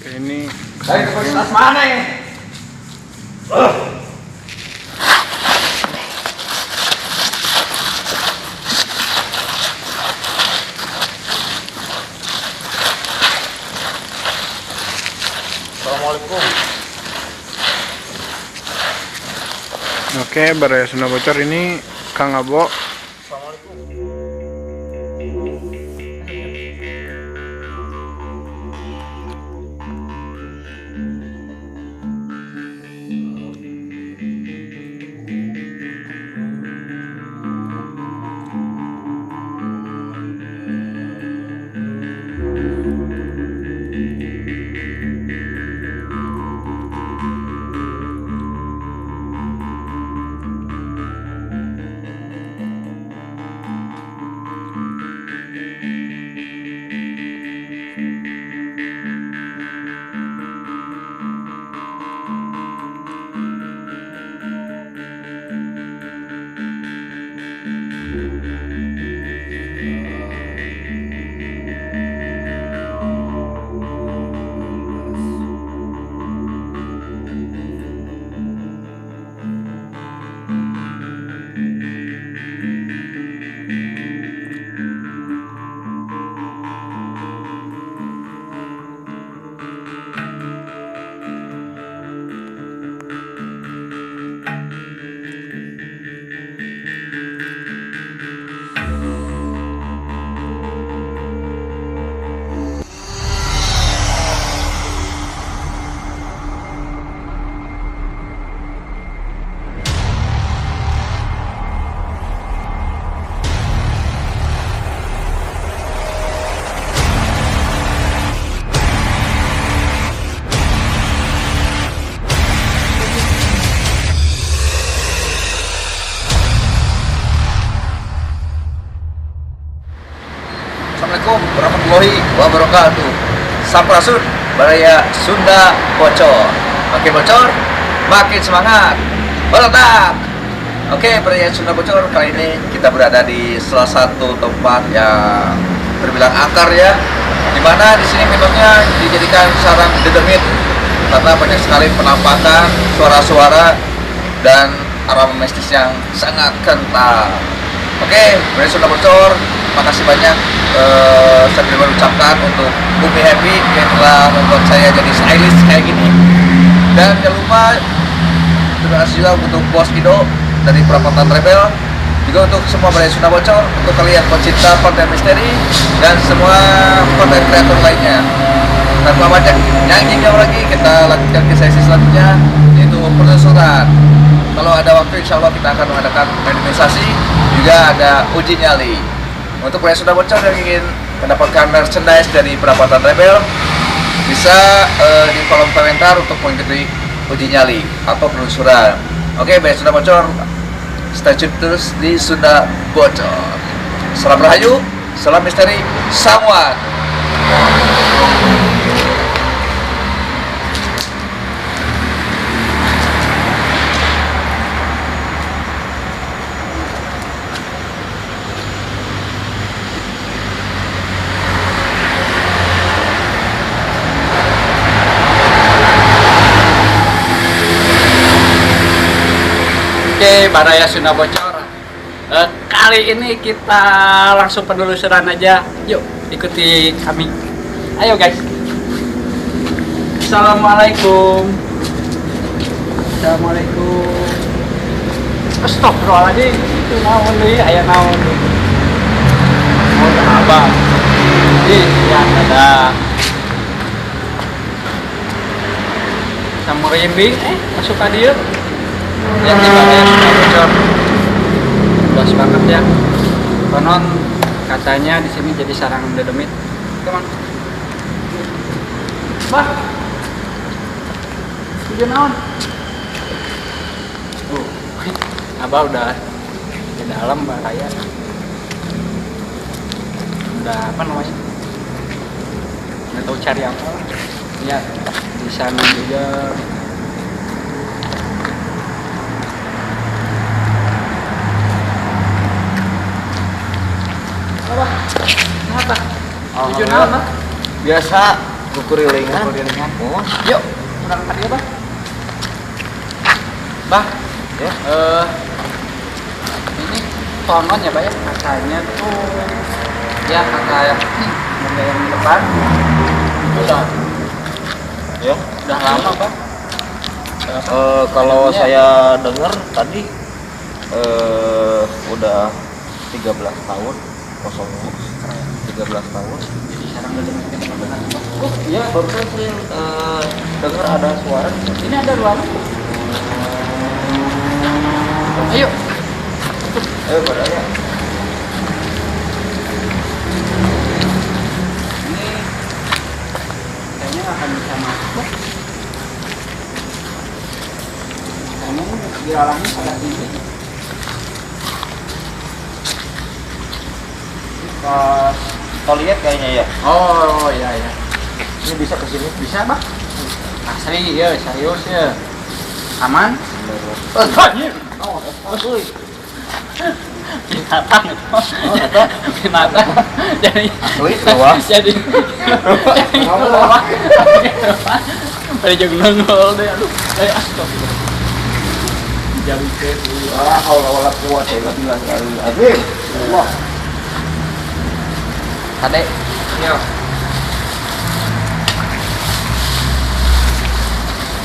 Ini Universitas mana ya? Assalamualaikum. oke, Baraya Sunda Bocor ini Kang Abo. Assalamualaikum. Assalamualaikum warahmatullahi wabarakatuh. Sampurasun Baraya Sunda Bocor. Makin bocor, makin semangat. Meledak. Oke, Baraya Sunda Bocor, kali ini kita berada di salah satu tempat yang terbilang angker ya. Dimana di sini memangnya dijadikan sarang dedemit karena banyak sekali penampakan, suara-suara dan aroma mistis yang sangat kental. Oke, Baraya Sunda Bocor, makasih banyak saya ingin mengucapkan untuk Bumi Happy yang telah membuat saya jadi stylish kayak gini. Dan jangan lupa terima kasih juga untuk Bos Ido dari Perapatan Rebel, juga untuk semua Baraya Sunda Bocor, untuk kalian pecinta konten misteri dan semua konten kreator lainnya. Tanpa banyak nyanyi jauh lagi, kita lanjutkan ke sesi selanjutnya, yaitu penelusuran. Kalau ada waktu, insya Allah kita akan mengadakan randomisasi, juga ada uji nyali. Untuk Baraya Sunda Bocor yang ingin mendapatkan merchandise dari Perapatan Rebel, bisa di kolom komentar untuk mengikuti uji nyali atau penelusuran. Oke, Baraya Sunda Bocor, stay tune terus di Sunda Bocor. Salam Rahayu, salam misteri, samuan. Oke, Baraya Sunda Bocor. Kali ini kita langsung penelusuran aja. Yuk, ikuti kami. Ayo guys. Assalamualaikum. Assalamualaikum. Astagfirullahaladzim. Itu naon deui, aya naon deui. Oh, kenapa? Ya ada. Sama rimbing, masuk ka dieu. Lihat nih Baraya Sunda Bocor, luas banget ya. Konon katanya di sini jadi sarang dedemit. Teman, bah, tujuan naon? Abah udah di dalam Baraya. Udah apa namanya? Nggak tahu cari apa. Lihat di sana juga. Kenapa? Tujuan naon? Biasa Kukurilingan. Kurilingan. Oh, Yuk, berangkat ya, Bah. Bah, ya. Ini konon ya, Bah ya. Katanya tuh ya kata yang di depan udah Ya. udah lama, Bah. Kalau Iya. saya dengar tadi udah 13 tahun kosongnya. 13 tahun. Jadi sekarang udah benar-benar. Oh iya, barusan saya dengar ada suara. Ini ada ruangan. Ayo. Padahal Ini kayaknya akan bisa masuk. Kayaknya di dalamnya ada TV. toilet kayaknya ya. Oh iya iya. Ini bisa ke sini. Bisa, Bah? Asli ya, serius ya. Aman? Anjir. Oh, asli. Binatang itu. Binatang. Jadi Asli luas. jadi pada jeung nengol deh aduh. Astagfirullah. Jadi ke Ah, wala kuat ya bilang Azim. Allah. Kade. Ya.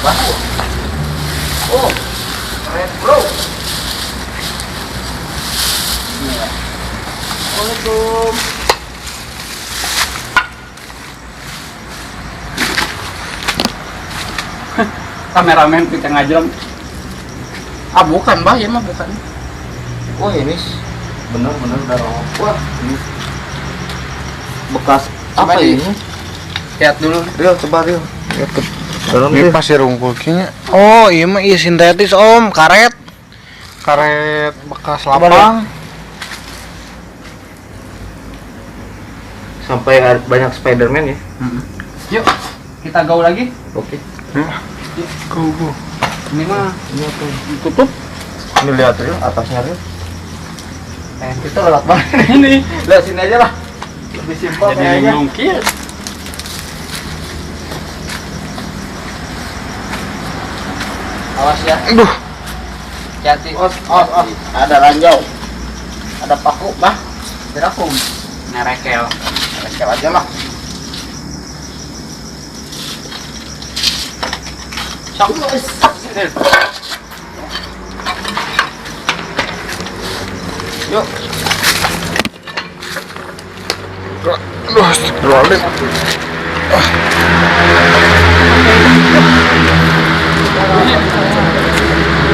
Wah. Oh. Keren, bro. Assalamualaikum. Kameramen kita ngajeng. Ah bukan, Bah, ya mah bukan. Wah, ini benar-benar darah. Wah, ini bekas Coba apa di- ini? Lihat dulu. Rio, coba Rio. Lihat ke dalam Ini deh. pasir unggul kayaknya. Oh, iya mah iya sintetis, Om. Karet. Karet bekas Coba lapang. Sampai banyak Spiderman ya. Yuk, kita gaul lagi. Oke. Go. Ini mah Ini apa? tutup. Ini lihat Rio, atasnya Rio. Kita lewat mana? Ini Lihat sini aja lah. Lebih simpel jadi kayaknya. mungkin. Awas ya, Aduh, hati. Os. Ada ranjau. Ada paku, Bah. Dirakum. Nerekel. Lekel aja lah. Sok. Yuk. aduh, astagfirullahaladzim.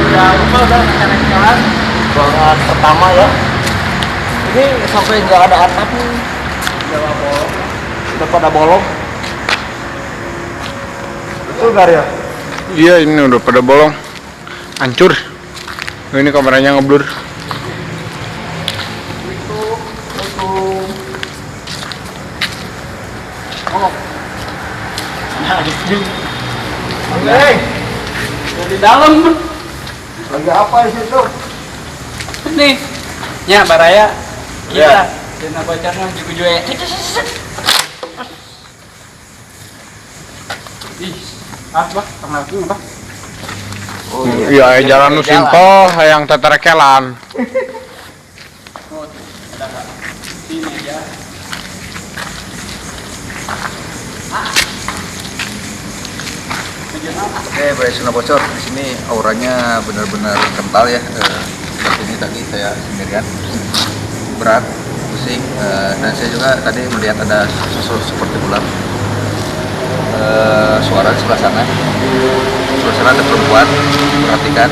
Udah lupa udah nerekelan. Ruangan pertama ya. Ini sampai nggak ada atap nih. Udah pada bolong. Betul gak ya? Iya, ini udah pada bolong. Hancur. Ini kameranya ngeblur. Nah, di sini. Hey, Di dalam. lagi apa di situ? Nih. Ya, baraya kita. Ya. Dina bocornya juga jual. Ih, Bah, kenal aku, Bah. Oh Iya, jalan nu simpel, hayang teterekelan. Oh, ada nggak? Sini aja. Oke, Bray Sunda Bocor. Di sini auranya benar-benar kental ya. Seperti ini tadi saya sendirian. Berat, pusing. Dan saya juga tadi melihat ada sosok seperti ular. Suara di sebelah sana. Sebelah sana ada perempuan. Perhatikan.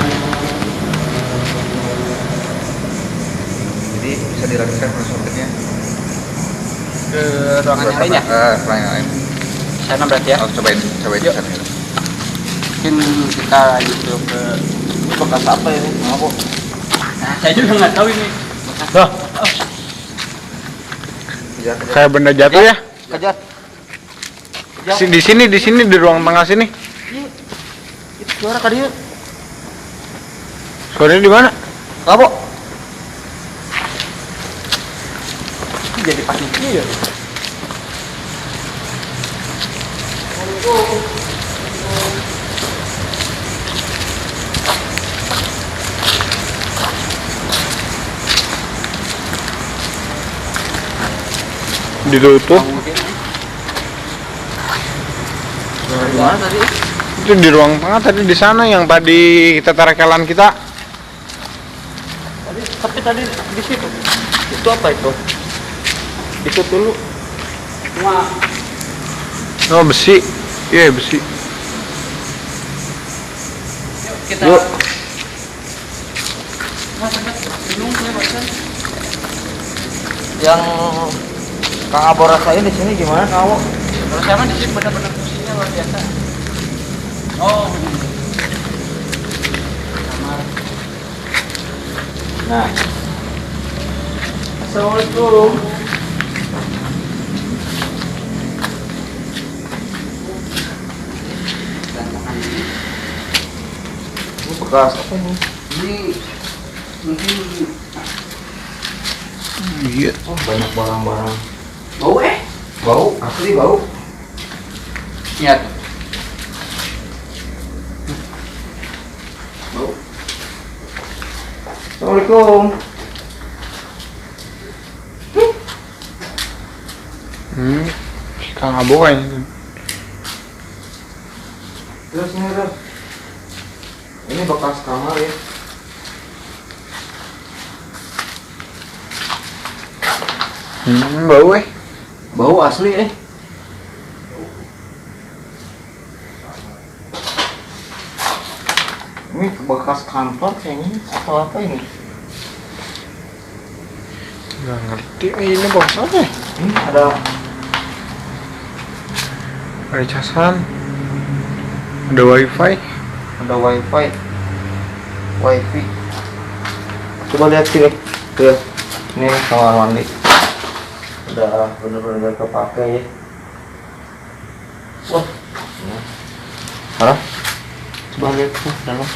Jadi bisa dirasakan proses Ke ruangan yang lain ya? Ruangan yang lain. Sana berarti ya? Oh, cobain di Yuk. sana. Mungkin kita lanjut dulu ke. Ini bekas apa ini? Apa? Nah, saya juga nggak tahu ini. Dah, Kejar, kejar. kayak benda jatuh ya. Kejar. Di sini di ruang tengah sini. Itu suara kali ya. Suaranya di mana? Apa? Jadi panik ya. Ditutup. Di mana tadi? Itu di ruang tengah tadi, di sana yang tadi kita tarekelan kita. Tapi tadi di situ. Itu apa itu? Itu dulu. Cuma Oh, besi. Iya, besi. kita Yuk. bingung ya barusan. Yang Kang Abo rasain di sini gimana Kang Abo? Kalau saya mah di sini benar-benar fungsinya luar biasa. Oh. Kamar. Nah. Assalamualaikum. Ini bekas apa ini? Ini mungkin Iya. Oh, banyak barang-barang. bau Bau, asli bau. Iya tuh. Bau. Assalamualaikum. Si Kang Abo kayaknya. Terus ini terus. Ini bekas kamar ya. Bau Bau asli. Ini bekas kantor kayaknya atau apa ini? Nggak ngerti. Ini bekas apa ya? Ini ada Ada casan. Ada wifi. wifi. Coba lihat sini. Tuh. Ini kamar mandi. Udah bener-bener kepake ya. Wah. Parah. Coba lihat tuh dalam.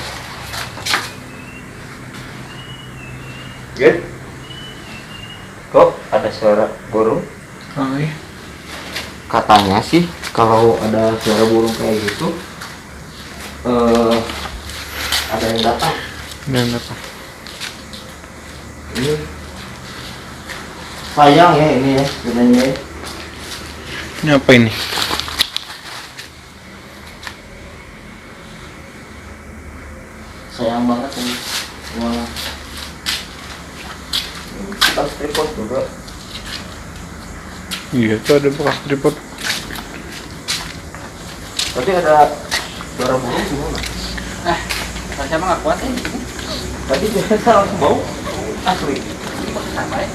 Good. Kok ada suara burung? Oh iya. Katanya sih kalau ada suara burung kayak gitu ada yang datang. Dan apa? Ini sayang ya ini ya sebenarnya ya. Ini apa ini? Sayang banget ini. Wah. Kita tripod juga. Iya, itu ada bekas tripod. Tapi ada suara burung gimana? Kalau saya mah nggak kuat ya. Tadi biasa langsung bau asli. Sama ya.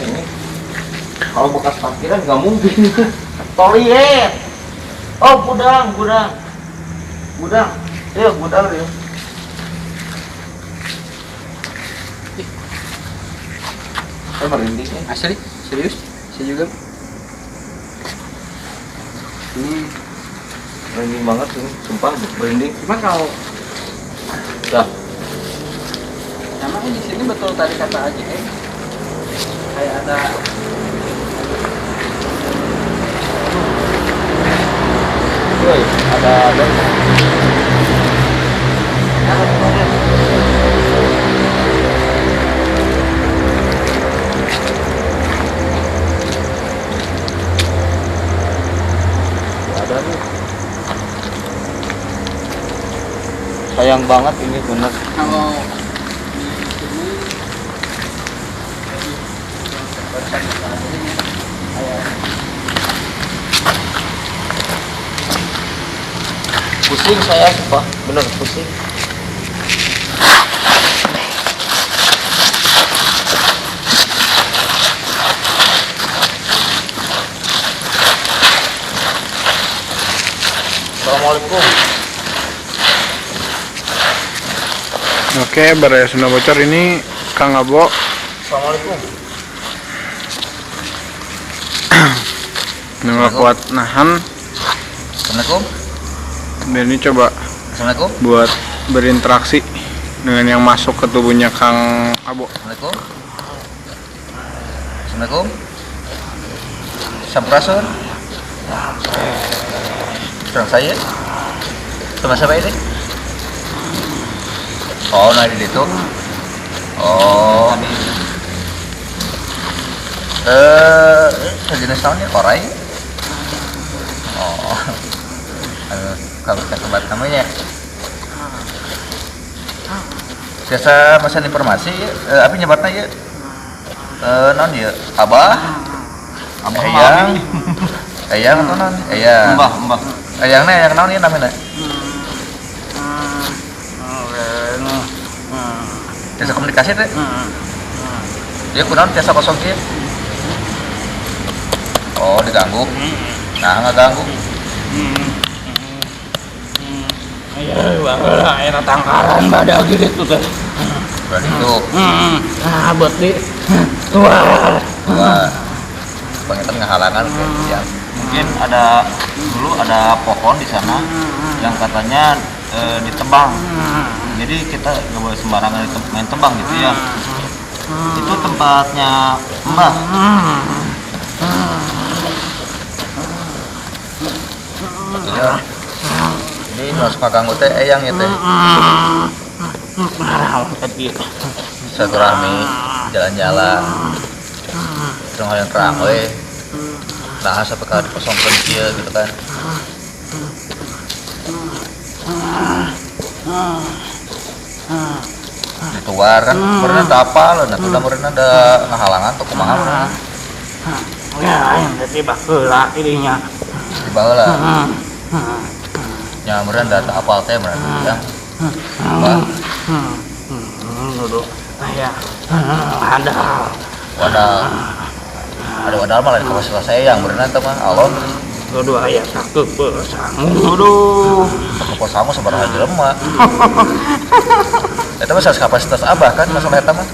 Ini kalau bekas parkiran nggak mungkin. Toilet. Oh gudang. Iya gudang ya. Saya merinding ya. Asli, serius, saya juga. Ini Merinding banget ini, sumpah merinding. cuma kalau Dah. sama di sini betul tadi kata Aji kayak ada Woi, ada. Ada nih. Sayang banget ini bener. kalau Pusing saya sumpah, bener pusing. Assalamualaikum. Oke, Baraya Sunda Bocor ini Kang Abo. Assalamualaikum. Nggak kuat nahan. Assalamualaikum. Dan ini coba Assalamualaikum. buat berinteraksi dengan yang masuk ke tubuhnya Kang Abo. Assalamualaikum. Assalamualaikum. Sampurasun. Kurang saya. Sama siapa ini? Oh, nah di situ. Oh. Sejenis tahun ya korai. Oh. Kalau kita tempat namanya. Biasa pesan informasi, apa nyebatnya ya? Non ya, abah, ayang atau non? Ayang. Mbah. Ayangnya yang non ini namanya. Biasa komunikasi teh. Dia kunaon biasa kosong dia. Oh, diganggu. Nah, nggak ganggu. Ya, bangga era tangkaran badak gitu teh. Berarti itu. Buat di. Wah. Pengen ngehalangan kayak dia. Mungkin dulu ada pohon di sana yang katanya ditebang. Jadi kita nggak boleh sembarangan main tebang gitu ya. Itu tempatnya Mbah. Iya. Jadi nggak suka ganggu teh eyang ya teh. Silaturahmi, jalan-jalan. Terus yang terang we. Nah, sampai ke kosong kia gitu kan. Dituar kan, berenang ada apa loh, nah udah berenang ada ngehalangan tuh kumaha berenang. Ya, yang tadi baheula ininya. Di bawah lah. Ya berenang ada apa teh berenang ya. Duduk. Ya. Ada. Ada wadal malah di kapasitas saya yang berenang tuh mah alon. Duduk aya sakeupeul sangu. Aduh, kapasitas sama sabaraha jelema. Eta mah kapasitas abah kan masalah eta mah.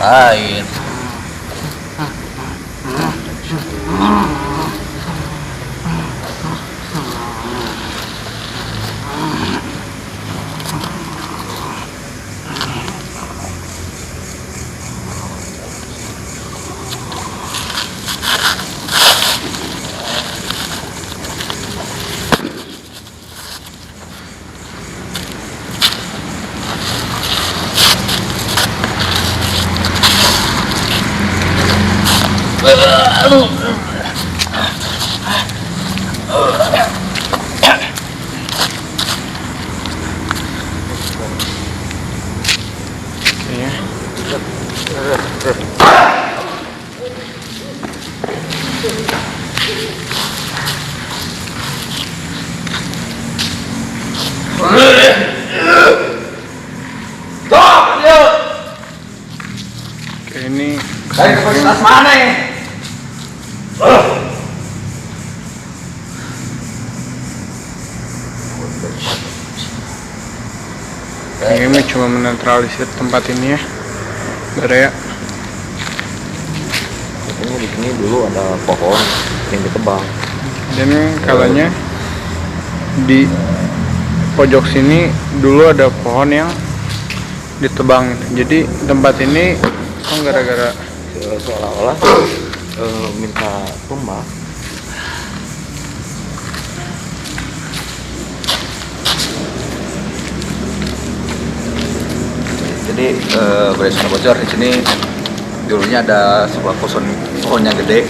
Lain. Ini Dari kapasitas mana ya? ini cuma menetralisir tempat ini ya, Baraya. Katanya di sini dulu ada pohon yang ditebang. Dan kalanya di pojok sini dulu ada pohon yang ditebang. Jadi tempat ini gara-gara Seolah-olah minta tumbang. Jadi Barisan Bocor di sini dulunya ada sebuah pohon yang gede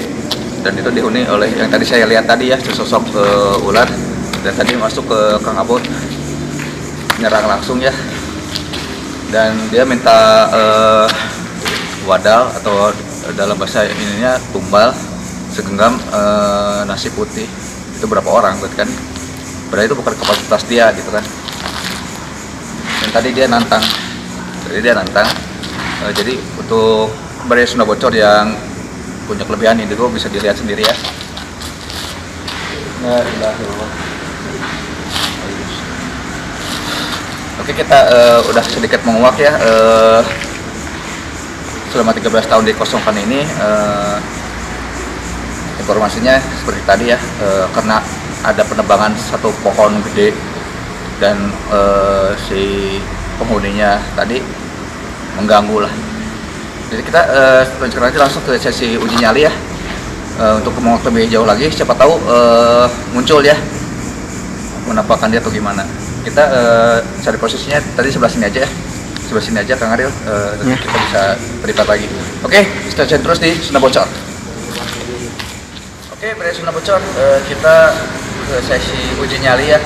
dan itu dihuni oleh yang tadi saya lihat tadi ya sosok ular dan tadi masuk ke Kang Abot nyerang langsung ya dan dia minta wadal atau dalam bahasa ininya tumbal segenggam nasi putih itu berapa orang berarti kan berarti itu bukan kapasitas dia gitu kan dan tadi dia nantang jadi untuk Baraya Sunda Bocor yang punya kelebihan indigo bisa dilihat sendiri ya. Oke kita udah sedikit menguak ya selama 13 tahun dikosongkan ini informasinya seperti tadi ya karena ada penebangan satu pohon gede dan si penghuninya tadi mengganggu lah. Jadi Jadi kita sekarang aja langsung ke sesi uji nyali ya. Untuk mau lebih jauh lagi, siapa tahu muncul ya menampakkan dia atau gimana. Kita cari posisinya tadi sebelah sini aja ya. Sebelah sini aja Kang Ariel, nanti kita bisa terlibat lagi. Oke, stay tune terus di Sunda Bocor. Oke, pada Sunda Bocor kita ke sesi uji nyali ya.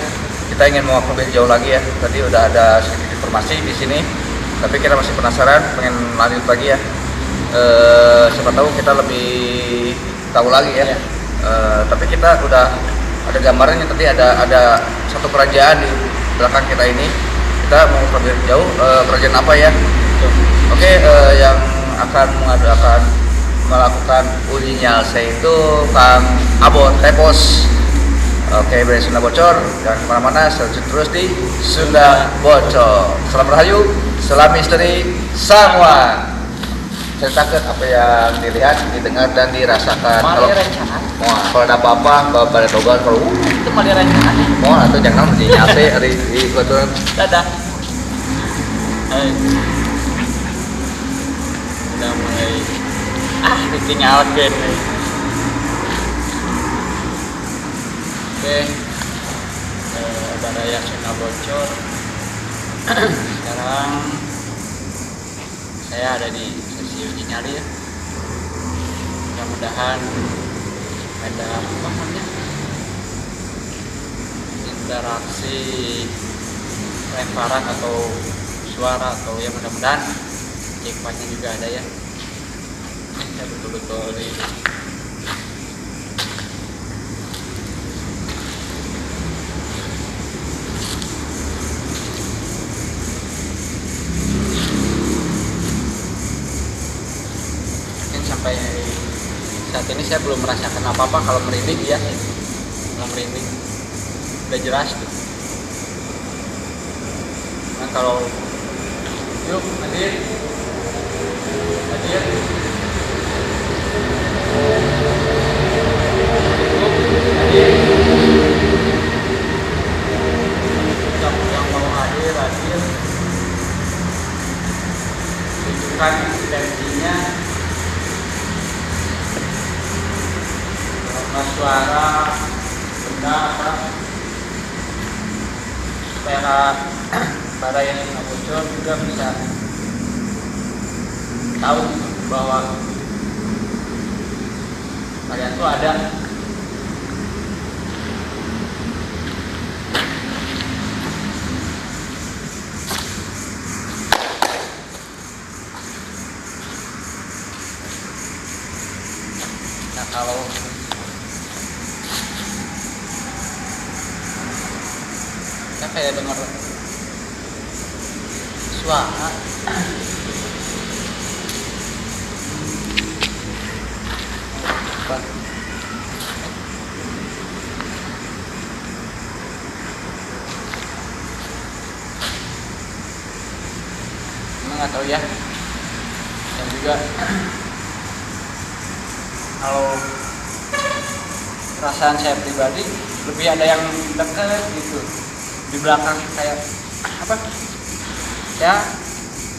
Kita ingin mau lebih jauh lagi ya. Tadi udah ada sedikit informasi di sini, tapi kita masih penasaran, pengen lanjut lagi ya. Siapa tahu kita lebih tahu lagi ya. Tapi kita udah ada gambarannya, tadi ada satu kerajaan di belakang kita ini. Kita mau lebih jauh, kerajaan apa ya? Oke, yang akan melakukan uji nyali itu Kang Abon Tepos. Oke, dari Sunda Bocor, jangan kemana-mana, selanjut terus di Sunda Bocor. Salam Rahayu, salam misteri, semua. Ceritakan apa yang dilihat, didengar, dan dirasakan. Malah rencana. Kalau ada apa-apa, bawa togal kalau Itu malah rencana. mau atau jangan di nyase, di kebetulan. Dadah. Udah mulai ditinggalkan. Oke, Baraya Sunda Bocor. Sekarang saya ada di sesi uji nyali ya. Mudah-mudahan ada apa namanya, interaksi lemparan atau suara, atau ya mudah-mudahan cekpatnya juga ada ya. Ya betul-betul di sampai saat ini saya belum merasakan apa-apa. Kalau merinding ya, kalau merinding udah jelas tuh. Nah kalau yuk hadir yang mau hadir tunjukkan intensinya. Suara benda apa supaya para yang Bocor juga bisa tahu bahwa kalian tuh ada. Nah kalau kayak dengar suara emang nggak tahu ya. Dan juga kalau perasaan saya pribadi lebih ada yang dekat gitu di belakang, kayak apa ya,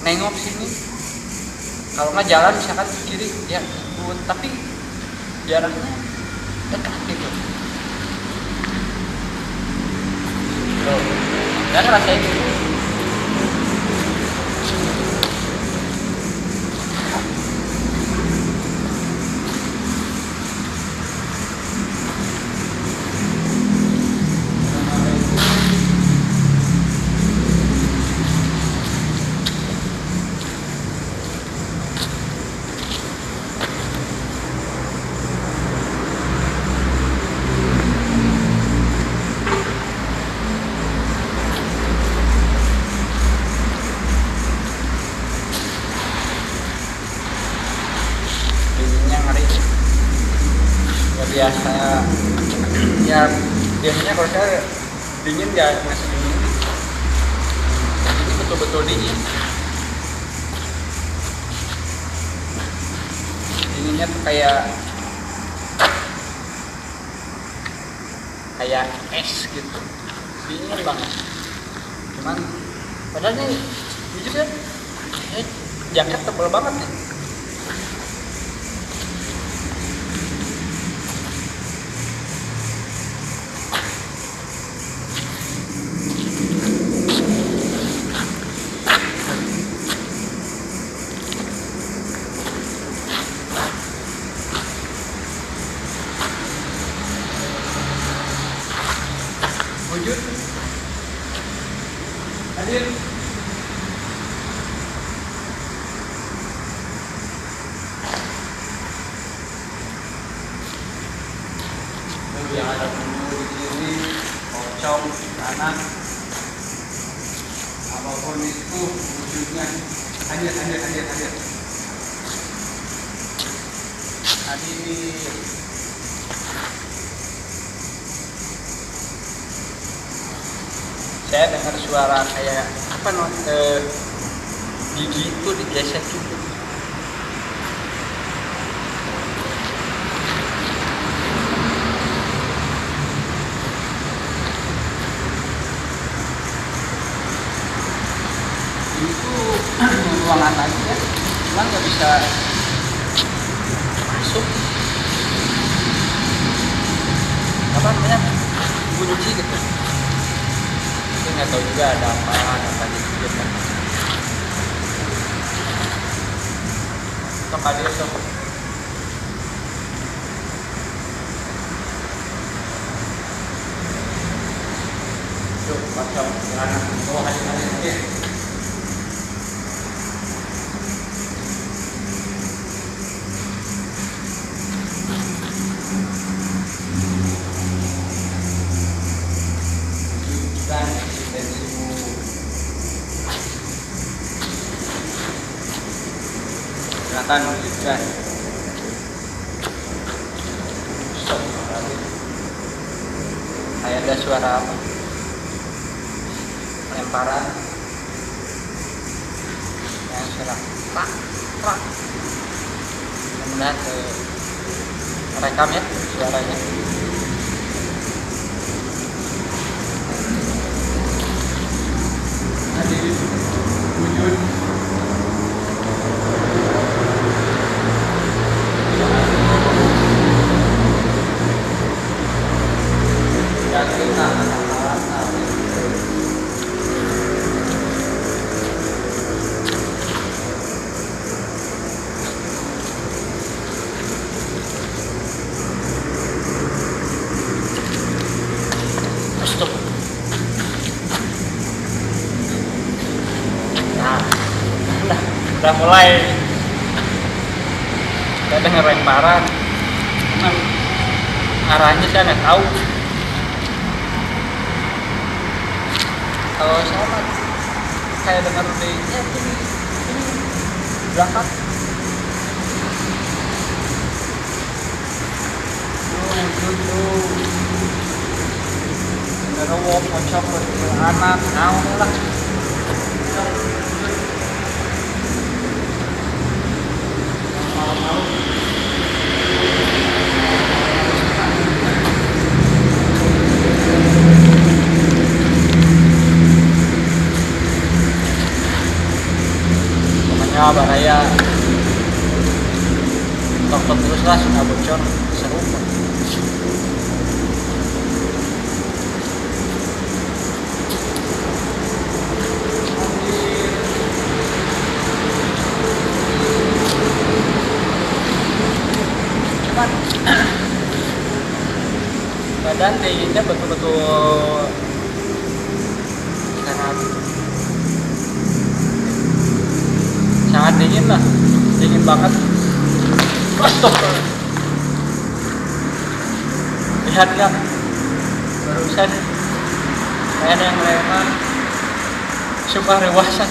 nengok sini. Kalau nggak jalan misalkan ke kiri ya, tapi jaraknya dekat gitu. Dan ngerasain gitu. Biasa ya, biasanya kalau saya dingin ya masih dingin, ini betul-betul dingin. Dinginnya tuh kayak es gitu, dingin banget. Cuman padahal nih jujur ya, jaket tebal banget nih, wujud hadir. Yang ada penyu di sini, pocong, anak, apapun itu wujudnya hadir. Saya dengar suara kayak apa gigi itu digesek gitu. Itu ruangan lagi ya, cuma nggak bisa masuk. Apa namanya? Kunci gitu. Tapi nggak tahu juga ada apa gitu kan. Sok hadir sok. Tuh, pocong, anak, bawa hadir. Dan eksistensimu silakan wujudkan. Stop. Kayak ada suara apa? Lemparan yang suara prak. Mudah-mudahan rekam ya suaranya. Hadir wujud dan kita stop. Udah mulai saya dengar lemparan, cuman arahnya saya nggak tahu. Kalau saya mah kayak dengar ini berangkat. Tuh. Ngerowo pocong anak, naon lah. Pokoknya bahaya tonton terus lah sudah bocor seru. Badan dinginnya betul-betul sangat dingin lah, dingin banget. Stop. Lihat nggak barusan kayak ada yang lewat, sumpah rewasan.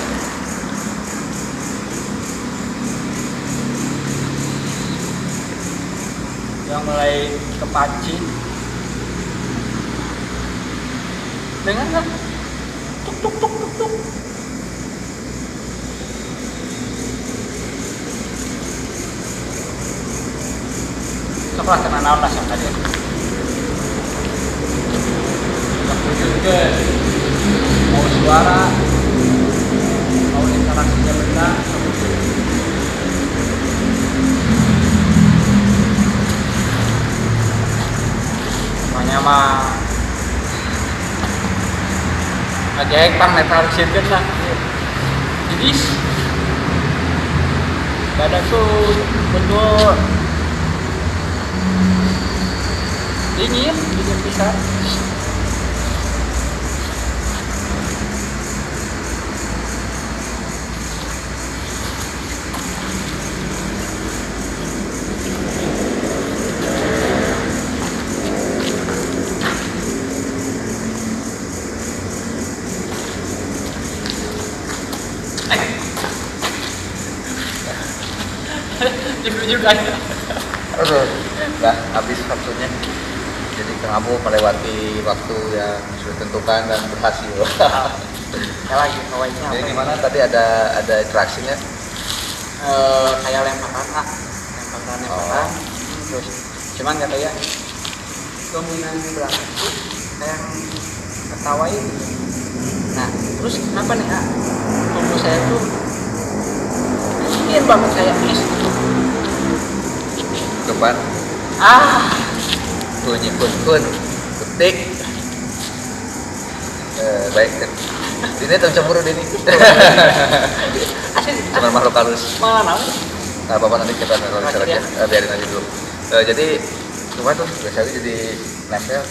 Yang mulai kepancing. Dengar nggak? Tuk. Coba kena naon lah sama dia. Juga mau suara, mau interaksinya benda. Semuanya mah ngejek pang netralisirkan lah. Jadi badanku betul dingin bisa. Itu juga ya. Aduh, udah habis waktunya. Jadi Kang Abu melewati waktu yang sudah ditentukan dan berhasil. Ya lagi kawannya apa Jadi ya? gimana tadi ada interaksinya? Kayak lemparan lemparan terus cuman kata ya dominan di belakang itu kayak ketawain gitu. Nah terus kenapa nih tubuh saya tuh ingin banget kayak is Depan bunyi kun ketik. Baik kan. Ini tuh cemburu ini. asli Cuman makhluk halus. malah naon Nah, Bapak nanti kita normalisir Lanjut aja. ya. Biarin aja dulu. Jadi cuma tuh biasanya jadi nempel.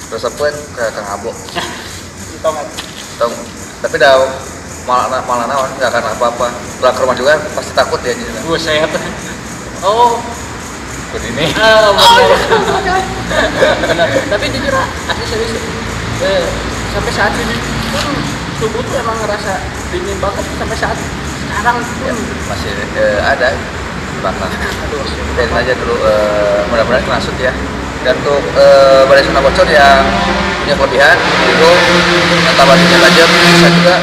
Terus apa ke Kang Abo. gitu kan Tong, tapi dah malah naon nggak akan apa-apa. Pulang ke rumah juga pasti takut ya jadi. gue sehat oh Begini. benar tapi jujur asli serius sampai saat ini tubuh tuh emang ngerasa dingin banget sampai saat sekarang Ya, masih ada bahkan. aduh Biarin aja dulu. Mudah-mudahan masuk ya. Dan untuk Balai Sunda Bocor yang punya kelebihan itu tawarannya tajam bisa juga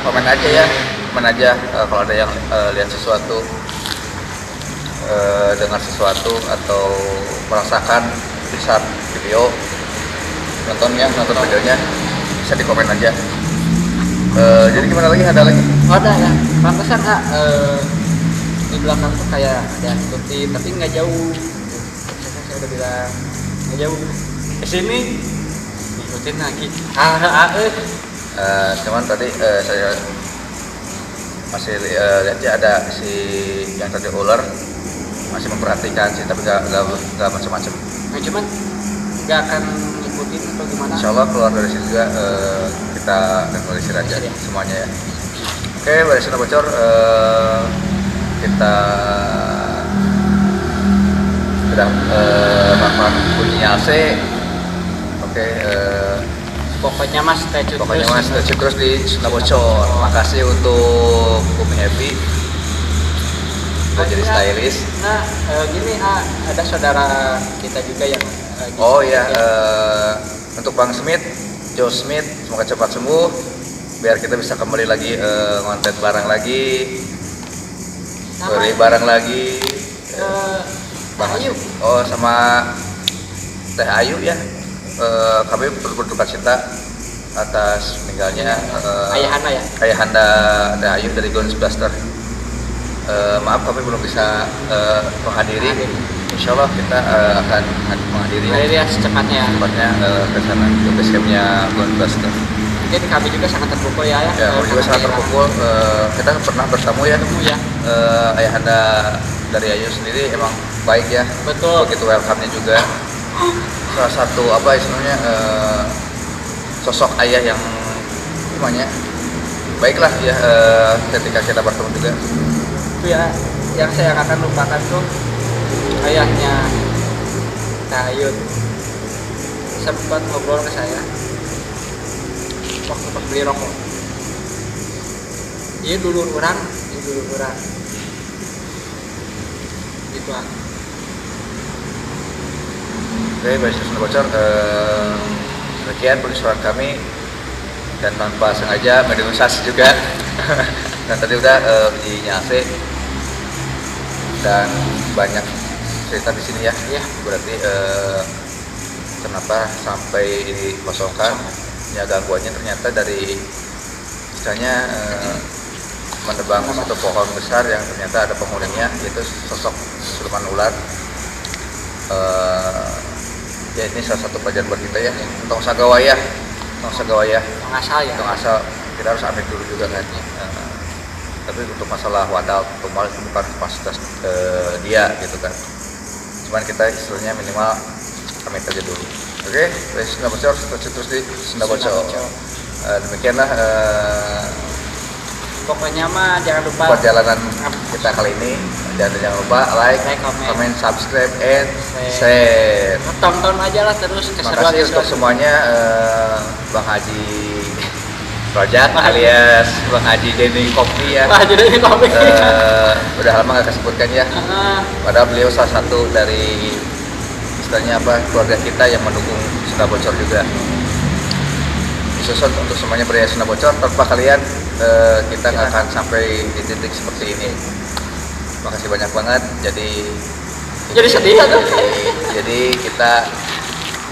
komen aja ya, komen aja kalau ada yang lihat sesuatu, dengar sesuatu atau merasakan di saat video nonton videonya bisa di komen aja. Jadi gimana lagi, ada lagi? ada ya pantesan di belakang tuh kayak ada yang ngikutin tapi nggak jauh saya udah bilang nggak jauh kesini ngikutin lagi Cuman tadi saya masih lihat ya ada si yang tadi ular masih memperhatikan sih, tapi nggak macam-macam. nah cuman nggak akan ngikutin atau gimana Insya Allah keluar dari sini juga kita normalisir aja Ya. semuanya ya. Oke, Balai Sunda Bocor kita sudah melakukan bunyinya AC. Oke, pokoknya mas stay tune pokoknya terus. Mas stay terus di Sunda Bocor. Makasih untuk Umi Happy udah jadi stylist. Nah, gini ada saudara kita juga yang Oh iya, untuk Bang Smith, Joe Smith, semoga cepat sembuh biar kita bisa kembali lagi ngonten barang lagi, beli barang lagi. Bang Ayu. Oh, sama Teh Ayu ya. Kami berduka cita atas meninggalnya Ayahanda ya. Ayahanda Teh Ayu dari Guns Blaster. Maaf kami belum bisa menghadiri. Insya Allah kita akan menghadiri Ya secepatnya. tempatnya ke sana ke base campnya Guns Blaster. Mungkin kami juga sangat terpukul ya. Ya, kami juga sangat terpukul. Kita pernah bertemu ya. Ya. Ayahanda dari Ayu sendiri emang baik ya. Betul. Begitu welcome-nya juga. Salah satu apa istilahnya sosok ayah yang namanya baiklah ya ketika kita bertemu juga. Itu ya yang saya akan lupakan tuh ayahnya Kak Ayun sempat ngobrol ke saya waktu pas beli rokok. Iya dulu orang gitu ah. Oke, Balai Sunda Bocor, sekian penelusuran kami dan tanpa sengaja mendemonstrasi juga. Dan tadi udah ujinya AC dan banyak cerita di sini ya. Iya. Berarti kenapa sampai dikosongkan? Ya gangguannya ternyata dari misalnya menebang satu pohon besar yang ternyata ada penghuninya, yaitu sosok siluman ular. Ya ini salah satu pelajaran buat kita ya, tong sagawaya Ngasal ya. tong asal kita harus ambil dulu juga kan. Tapi untuk masalah wadal tumbal itu bukan kapasitas dia gitu kan, cuman kita istilahnya minimal kami aja dulu. Oke, dari Sunda Bocor terus di Sunda Bocor. Demikianlah Pokoknya mah jangan lupa perjalanan kita kali ini. Jangan lupa like, comment, subscribe, and share. tonton aja lah terus Terima kasih untuk semuanya, Bang Haji Rojak alias Bang Haji Denny Kopi ya. Wah, jadi ini kopi. Udah lama nggak kesebutkan ya. Padahal beliau salah satu dari istilahnya apa keluarga kita yang mendukung Sunda Bocor juga. Khusus untuk semuanya pria Sunda Bocor, tanpa kalian kita nggak akan sampai di titik seperti ini. Makasih banyak banget. Jadi sedih ya, tuh. Jadi kita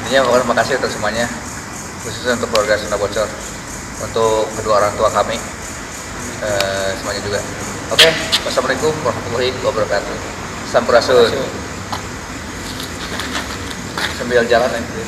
intinya mohon makasih untuk semuanya, khususnya untuk keluarga Sunda Bocor, untuk kedua orang tua kami, semuanya juga. Oke, wassalamualaikum warahmatullahi wabarakatuh. Sampurasun. Sambil jalan nanti.